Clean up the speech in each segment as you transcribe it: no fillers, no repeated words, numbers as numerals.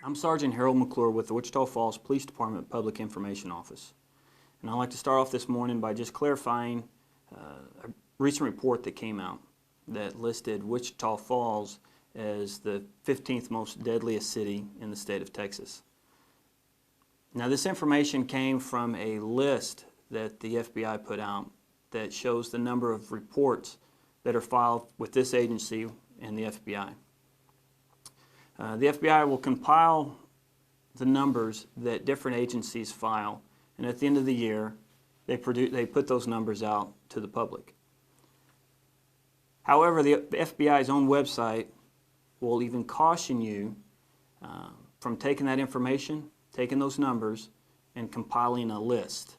I'm Sergeant Harold McClure with the Wichita Falls Police Department Public Information Office. And I'd like to start off this morning by just clarifying a recent report that came out that listed Wichita Falls as the 15th most deadliest city in the state of Texas. Now, this information came from a list that the FBI put out that shows the number of reports that are filed with this agency and the FBI. The FBI will compile the numbers that different agencies file, and at the end of the year, they put those numbers out to the public. However, the FBI's own website will even caution you from taking that information, taking those numbers, and compiling a list.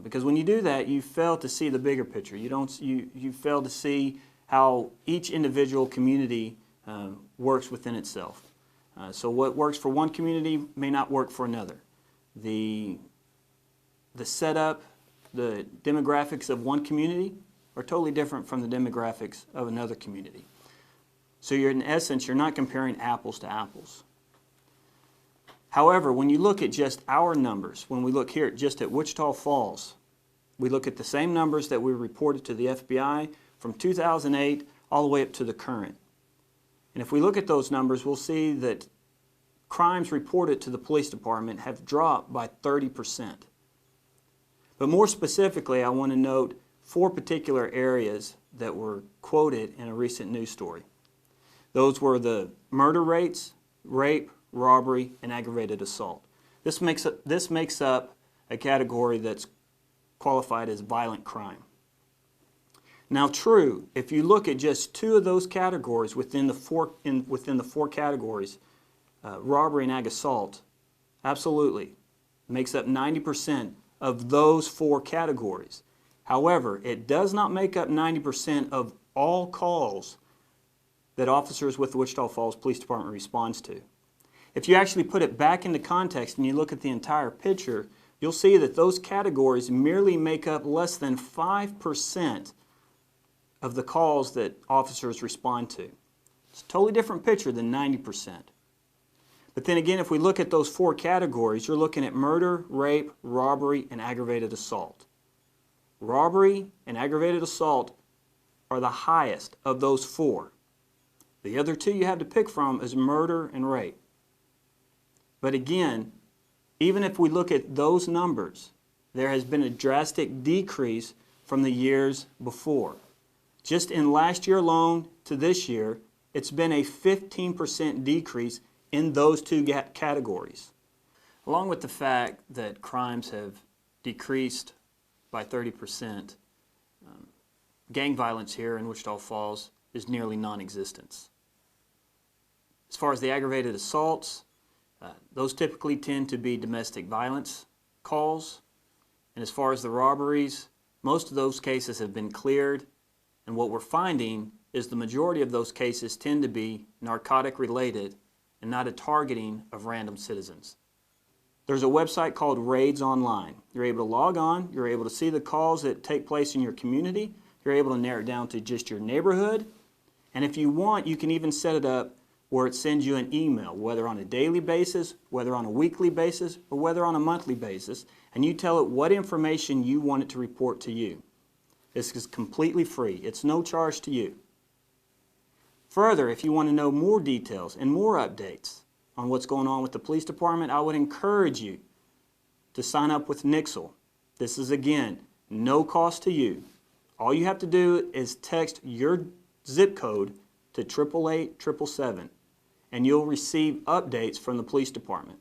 Because when you do that, you fail to see the bigger picture. You fail to see how each individual community works within itself. So what works for one community may not work for another. The setup, the demographics of one community are totally different from the demographics of another community. So in essence, you're not comparing apples to apples. However, when you look at just our numbers, when we look here just at Wichita Falls, we look at the same numbers that we reported to the FBI from 2008 all the way up to the current. And if we look at those numbers, we'll see that crimes reported to the police department have dropped by 30%. But more specifically, I want to note 4 particular areas that were quoted in a recent news story. Those were the murder rates, rape, robbery, and aggravated assault. This makes up a category that's qualified as violent crime. Now, true, if you look at just 2 of those categories within the 4 categories, robbery and ag assault, absolutely makes up 90% of those 4 categories. However, it does not make up 90% of all calls that officers with the Wichita Falls Police Department responds to. If you actually put it back into context and you look at the entire picture, you'll see that those categories merely make up less than 5% of the calls that officers respond to. It's a totally different picture than 90%. But then again, if we look at those 4 categories, you're looking at murder, rape, robbery, and aggravated assault. Robbery and aggravated assault are the highest of those 4. The other 2 you have to pick from is murder and rape. But again, even if we look at those numbers, there has been a drastic decrease from the years before. Just in last year alone to this year, it's been a 15% decrease in those 2 categories. Along with the fact that crimes have decreased by 30%, gang violence here in Wichita Falls is nearly non-existent. As far as the aggravated assaults, those typically tend to be domestic violence calls. And as far as the robberies, most of those cases have been cleared. And what we're finding is the majority of those cases tend to be narcotic related and not a targeting of random citizens. There's a website called Raids Online. You're able to log on, you're able to see the calls that take place in your community, you're able to narrow it down to just your neighborhood, and if you want, you can even set it up where it sends you an email, whether on a daily basis, whether on a weekly basis, or whether on a monthly basis, and you tell it what information you want it to report to you. This is completely free. It's no charge to you. Further, if you want to know more details and more updates on what's going on with the police department, I would encourage you to sign up with Nixle. This is, again, no cost to you. All you have to do is text your zip code to 888-777, and you'll receive updates from the police department.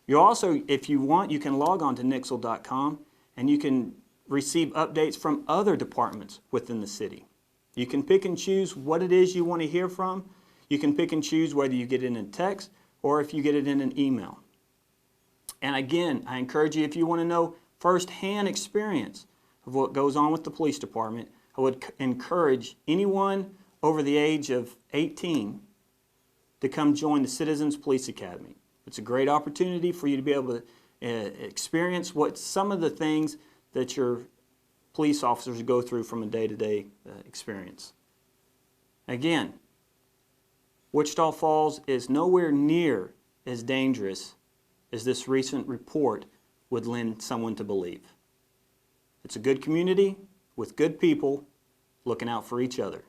You also, if you want, you can log on to Nixle.com and you can receive updates from other departments within the city. You can pick and choose what it is you want to hear from. You can pick and choose whether you get it in text or if you get it in an email. And again, I encourage you, if you want to know firsthand experience of what goes on with the police department, I would encourage anyone over the age of 18 to come join the Citizens Police Academy. It's a great opportunity for you to be able to experience what some of the things that your police officers go through from a day-to-day experience. Again, Wichita Falls is nowhere near as dangerous as this recent report would lend someone to believe. It's a good community with good people looking out for each other.